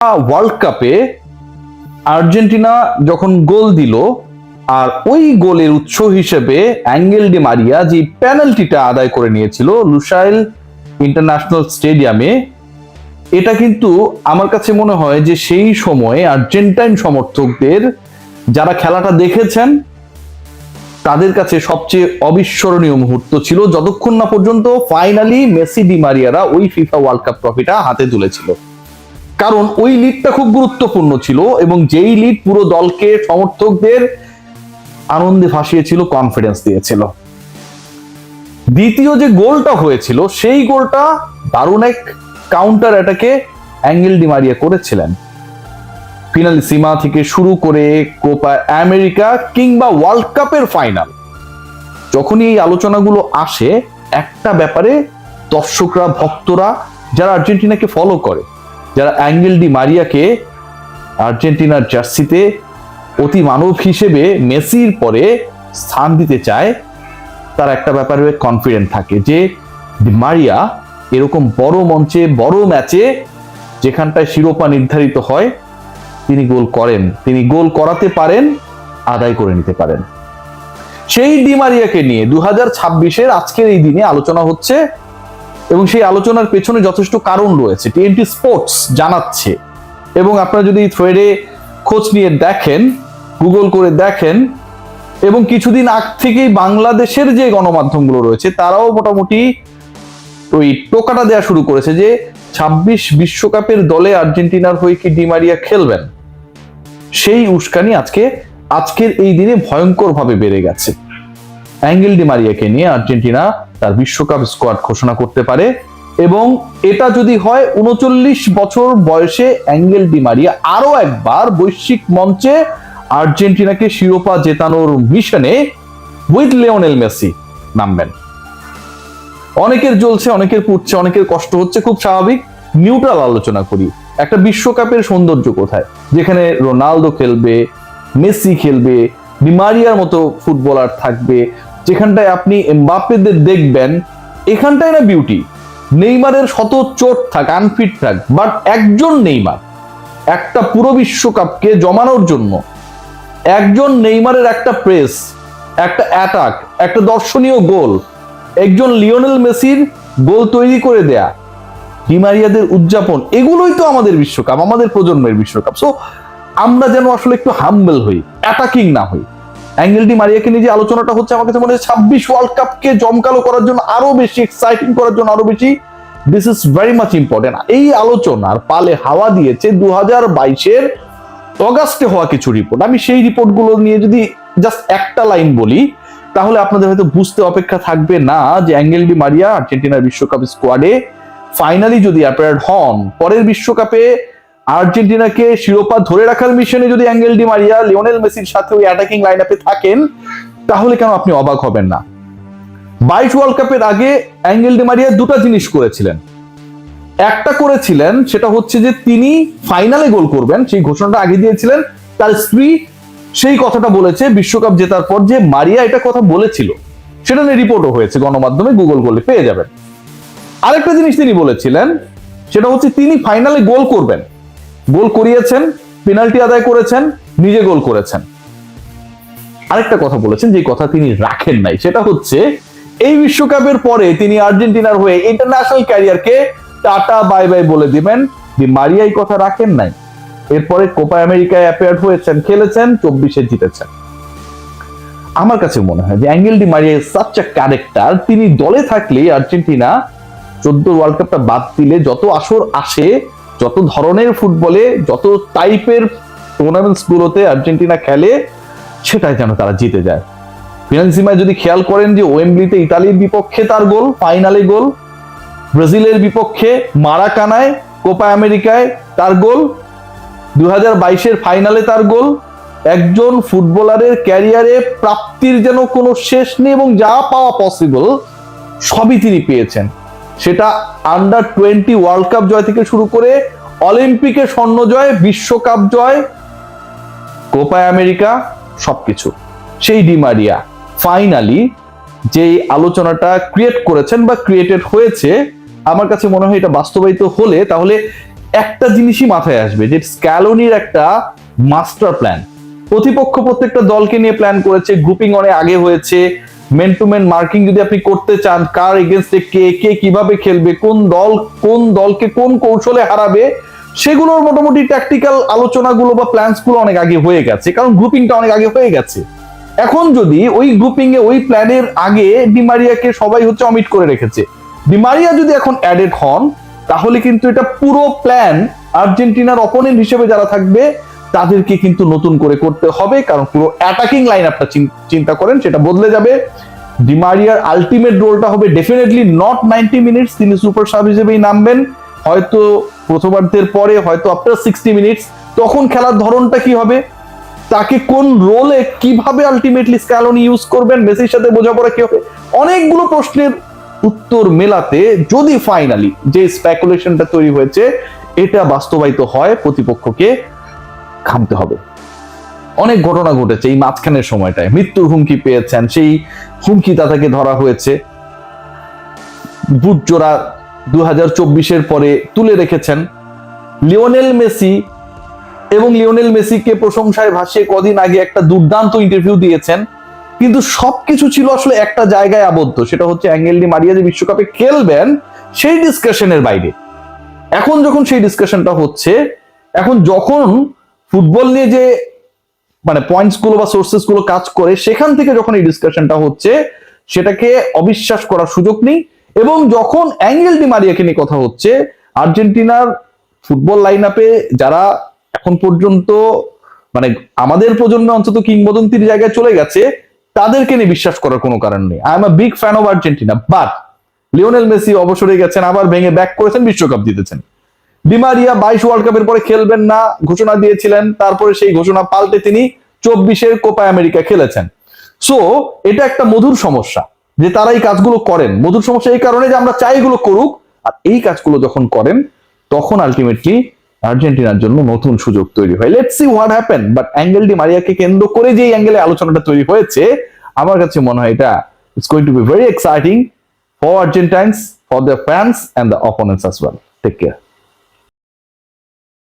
World কাপে Argentina যখন গোল দিল, আর ওই গোলের উৎস হিসেবে অ্যাঙ্গেল ডি মারিয়া যে পেনাল্টিটা আদায় করে নিয়েছিল লুসাইল ইন্টারন্যাশনাল স্টেডিয়ামে, এটা কিন্তু আমার কাছে মনে হয় যে সেই সময়ে আর্জেন্টাইন সমর্থকদের যারা খেলাটা দেখেছেন তাদের কাছে সবচেয়ে অবিস্মরণীয় মুহূর্ত ছিল, যতক্ষণ না পর্যন্ত ফাইনালি মেসি ডি মারিয়ারা ওই ফিফা ওয়ার্ল্ড কাপ ট্রফিটা হাতে তুলেছিল। কারণ ওই লিডটা খুব গুরুত্বপূর্ণ ছিল এবং যেই লিড পুরো দলকে, সমর্থকদের আনন্দে ভাসিয়েছিল, কনফিডেন্স দিয়েছিল। দ্বিতীয় যে গোলটা হয়েছিল সেই গোলটা দারুণ এক কাউন্টার অ্যাটাকে অ্যাঙ্গেল ডি মারিয়া করেছিলেন। ফিনালিসিমা থেকে শুরু করে কোপা আমেরিকা কিংবা ওয়ার্ল্ড কাপের ফাইনাল, যখনই এই আলোচনাগুলো আসে, একটা ব্যাপারে দর্শকরা, ভক্তরা যারা আর্জেন্টিনাকে ফলো করে, যারা অ্যাঙ্গেল ডি মারিয়াকে আর্জেন্টিনার জার্সিতে অতি মানব হিসেবে মেসির পরে স্থান দিতে চায়, তার একটা ব্যাপারে কনফিডেন্ট থাকে যে ডি মারিয়া এরকম বড় মঞ্চে, বড় ম্যাচে, যেখানটায় শিরোপা নির্ধারিত হয়, তিনি গোল করেন, তিনি গোল করাতে পারেন, আদায় করে নিতে পারেন। সেই ডি মারিয়াকে নিয়ে 2026-এর আজকের এই দিনে আলোচনা হচ্ছে এবং সেই আলোচনার পেছনে যথেষ্ট কারণ রয়েছে, টিএনটি স্পোর্টস জানাচ্ছে। এবং আপনারা যদি থ্রেডে খোঁজ নিয়ে দেখেন, গুগল করে দেখেন, এবং কিছুদিন আগ থেকেই বাংলাদেশের যে গণমাধ্যমগুলো রয়েছে তারাও মোটামুটি ওই টোকাটা দেওয়া শুরু করেছে যে 26 বিশ্বকাপের দলে আর্জেন্টিনার হয়ে কি ডি মারিয়া খেলবেন। সেই উস্কানি আজকের এই দিনে ভয়ঙ্কর ভাবে বেড়ে গেছে। অ্যাঙ্গেল ডি মারিয়াকে নিয়ে আর্জেন্টিনা তার বিশ্বকাপ স্কোয়াড ঘোষণা করতে পারে, এবং এটা যদি হয় 39 বছর বয়সে অ্যাঙ্গেল ডি মারিয়া আরো একবার বৈশ্বিক মঞ্চে আর্জেন্টিনাকে শিরোপা জেতানোর মিশনে উইথ লিওনেল মেসি নামবেন। অনেকের জ্বলছে, অনেকের পুড়ছে, অনেকের কষ্ট হচ্ছে, খুব স্বাভাবিক। নিউট্রাল আলোচনা করি। একটা বিশ্বকাপের সৌন্দর্য কোথায়, যেখানে রোনালদো খেলবে, মেসি খেলবে, ডি মারিয়ার মতো ফুটবলার থাকবে, যেখানটায় আপনি এমবাপ্পেদের দেখবেন, এখানটায় না বিউটি। নেইমারের শত চোট থাক, আনফিট থাক, বাট একজন নেইমার একটা পুরো বিশ্বকাপকে জমানোর জন্য, একজন নেইমারের একটা প্রেস, একটা অ্যাটাক, একটা দর্শনীয় গোল, একজন লিওনেল মেসির গোল তৈরি করে দেয়া, ডি মারিয়াদের উদযাপন, এগুলোই তো আমাদের বিশ্বকাপ, আমাদের প্রজন্মের বিশ্বকাপ। সো আমরা যেন আসলে একটু হাম্বল হই, অ্যাটাকিং না হই। অ্যাঙ্গেল ডি মারিয়াকে নিয়ে যে আলোচনাটা হচ্ছে, আমার কাছে মনে হয় 26 ওয়ার্ল্ড কাপকে জমকালো করার জন্য, আরো বেশি এক্সাইটিং করার জন্য, আরো বেশি, this is very much important. এই আলোচনার পালে হাওয়া দিয়েছে 2022-এর অগাস্টে হওয়া কিছু রিপোর্ট। আমি সেই রিপোর্টগুলো নিয়ে যদি জাস্ট একটা লাইন বলি, তাহলে আপনাদের হয়তো বুঝতে অপেক্ষা থাকবে না যে অ্যাঙ্গেল ডি মারিয়া আর্জেন্টিনার বিশ্বকাপ স্কোয়াডে ফাইনালি যদি অ্যাপিয়ার হন, পরের বিশ্বকাপে আর্জেন্টিনাকে শিরোপা ধরে রাখার মিশনে যদি অ্যাঙ্গেল ডি মারিয়া লিওনেল মেসির সাথে ওই অ্যাটাকিং লাইন আপে থাকেন, তাহলে কেন আপনি অবাক হবেন না। 22 ওয়ার্ল্ড কাপের আগে অ্যাঙ্গেল ডি মারিয়া দুটো জিনিস করেছিলেন। একটা করেছিলেন, সেটা হচ্ছে যে তিনি ফাইনালে গোল করবেন, সেই ঘোষণাটা আগে দিয়েছিলেন। তার স্ত্রী সেই কথাটা বলেছে বিশ্বকাপ জেতার পর, যে মারিয়া এটা কথা বলেছিল, সেটা নিয়ে রিপোর্টও হয়েছে গণমাধ্যমে, গুগল করলে পেয়ে যাবেন। আরেকটা জিনিস তিনি বলেছিলেন, সেটা হচ্ছে তিনি ফাইনালে গোল করবেন, গোল করিয়েছেন, পেনাল্টি আদায় করেছেন, নিজে গোল করেছেন। আরেকটা কথা বলেছেন, যে কথা তিনি রাখেন নাই, সেটা হচ্ছে এই বিশ্বকাপের পরে তিনি আর্জেন্টিনার হয়ে ইন্টারন্যাশনাল ক্যারিয়ারকে টাটা বাই বাই বলে দিবেন। ডি মারিয়া এই কথা রাখেন নাই। এরপরে কোপা আমেরিকায় অ্যাপিয়ার হয়েছেন, খেলেছেন, 24-এ জিতেছেন। আমার কাছে মনে হয় যে angle Di Maria such a character, তিনি দলে থাকলে আর্জেন্টিনা 14 ওয়ার্ল্ড কাপটা বাদ দিলে যত আসর আসে, যত ধরনের ফুটবলে, যত টাইপের টুর্নামেন্টস গুলোতে আর্জেন্টিনা খেলে, সেটাই যেন তারা জিতে যায়। ফিনালিসিমায় যদি খেয়াল করেন যে ওয়েম্বলিতে ইতালির বিপক্ষে তার গোল, ফাইনালে গোল, ব্রাজিলের বিপক্ষে মারাকানায় কোপা আমেরিকায় তার গোল, 2022-এর ফাইনালে তার গোল। একজন ফুটবলারের ক্যারিয়ারে প্রাপ্তির যেন কোনো শেষ নেই, এবং যা পাওয়া পসিবল সবই তিনি পেয়েছেন। সেটা আন্ডার 20 ওয়ার্ল্ড কাপ জয় থেকে শুরু করে অলিম্পিকে স্বর্ণ জয়, বিশ্বকাপ জয়, কোপা আমেরিকা, সবকিছু। সেই ডি মারিয়া ফাইনালি যে আলোচনাটা ক্রিয়েট করেছেন বা ক্রিয়েটেড হয়েছে, আমার কাছে মনে হয় এটা বাস্তবায়িত হলে, তাহলে একটা জিনিসই মাথায় আসবে যে স্ক্যালোনির একটা মাস্টার প্ল্যান। প্রতিপক্ষ প্রত্যেকটা দলকে নিয়ে প্ল্যান করেছে, গ্রুপিং অনেক আগে হয়েছে, মেন টু মেন মার্কিং যদি আপনি করতে চান, কার এগেনস্টে কে কে কিভাবে খেলবে, কোন দলকে কোন কৌশলে হারাবে, সেগুলোর মোটামুটি ট্যাকটিক্যাল আলোচনাগুলো বা প্ল্যানস গুলো অনেক আগে হয়ে গেছে, কারণ গ্রুপিংটা অনেক আগে হয়ে গেছে। এখন যদি ওই গ্রুপিং এ ওই প্ল্যানের আগে ডিমারিয়াকে সবাই হচ্ছে অমিট করে রেখেছে, ডিমারিয়া যদি এখন অ্যাডেড হন, তাহলে কিন্তু এটা পুরো প্ল্যান আর্জেন্টিনার অপোনেন্ট হিসেবে যারা থাকবে তাদেরকে কিন্তু নতুন করে করতে হবে, কারণ পুরো অ্যাটাকিং লাইন আপটা চিন্তা করেন সেটা বদলে যাবে। ডিমারিয়ার আলটিমেট রোলটা হবে ডেফিনেটলি নট 90 মিনিটস, তিনি সুপার সাব হিসেবেই নামবেন, হয়তো প্রথমার্ধের পরে, হয়তো আফটার 60 মিনিটস। তখন খেলার ধরনটা কি হবে, তাকে কোন রোলে কিভাবে আলটিমেটলি স্ক্যালোনি ইউজ করবেন, মেসির সাথে বোঝাপড়া কি হবে, অনেকগুলো প্রশ্নের উত্তর মেলাতে যদি ফাইনালি যে স্পেকুলেশনটা তৈরি হয়েছে এটা বাস্তবায়িত হয়, প্রতিপক্ষকে খামতে হবে। অনেক ঘটনা ঘটেছে এই মাঝখানের সময়টায়, মৃত্যুর হুমকি পেয়েছেন, সেই হুমকি তাকে ধরা হয়েছে, বুট জোড়া 2024-এর পরে তুলে রেখেছেন। লিওনেল মেসি এবং লিওনেল মেসিকে প্রশংসায় ভাসিয়ে কদিন আগে একটা দুর্দান্ত ইন্টারভিউ দিয়েছেন, কিন্তু সবকিছু ছিল আসলে একটা জায়গায় আবদ্ধ, সেটা হচ্ছে অ্যাঙ্গেল ডি মারিয়া যে বিশ্বকাপে খেলবেন সেই ডিসকাশনের বাইরে। এখন যখন সেই ডিসকাশনটা হচ্ছে, এখন যখন ফুটবল নিয়ে যে মানে পয়েন্টস গুলো বা সোর্সেস গুলো কাজ করে, সেখান থেকে যখন এই ডিসকাশনটা হচ্ছে সেটাকে অবিশ্বাস করার সুযোগ নেই। এবং যখন অ্যাঙ্গেল ডি মারিয়াকে নিয়ে কথা হচ্ছে, আর্জেন্টিনার ফুটবল লাইন আপে যারা এখন পর্যন্ত মানে আমাদের প্রজন্মে অন্তত কিংবদন্তির জায়গায় চলে গেছে, তাদেরকে নিয়ে বিশ্বাস করার কোনো কারণ নেই। I am a big fan of Argentina, but Lionel Messi অবসরে গেছেন, আবার ভেঙে ব্যাক করেছেন, বিশ্বকাপ জিতেছেন। ডিমারিয়া 22 ওয়ার্ল্ড কাপের পরে খেলবেন না ঘোষণা দিয়েছিলেন, তারপরে সেই ঘোষণা পাল্টে তিনি 24-এর কোপা আমেরিকা খেলেছেন। সো এটা একটা মধুর সমস্যা যে তারা এই কাজগুলো করেন। মধুর সমস্যা এই কারণে যে আমরা চাই এগুলো করুক, আর এই কাজগুলো যখন করেন তখন আলটিমেটলি আর্জেন্টিনার জন্য নতুন সুযোগ তৈরি হয়। Let's see what happen. But Angel Di মারিয়াকে কেন্দ্র করে যে অ্যাঙ্গেলে আলোচনাটা তৈরি হয়েছে, আমার কাছে মনে হয় এটা it's going to be very exciting for Argentines, for the fans and the opponents as well. Take care.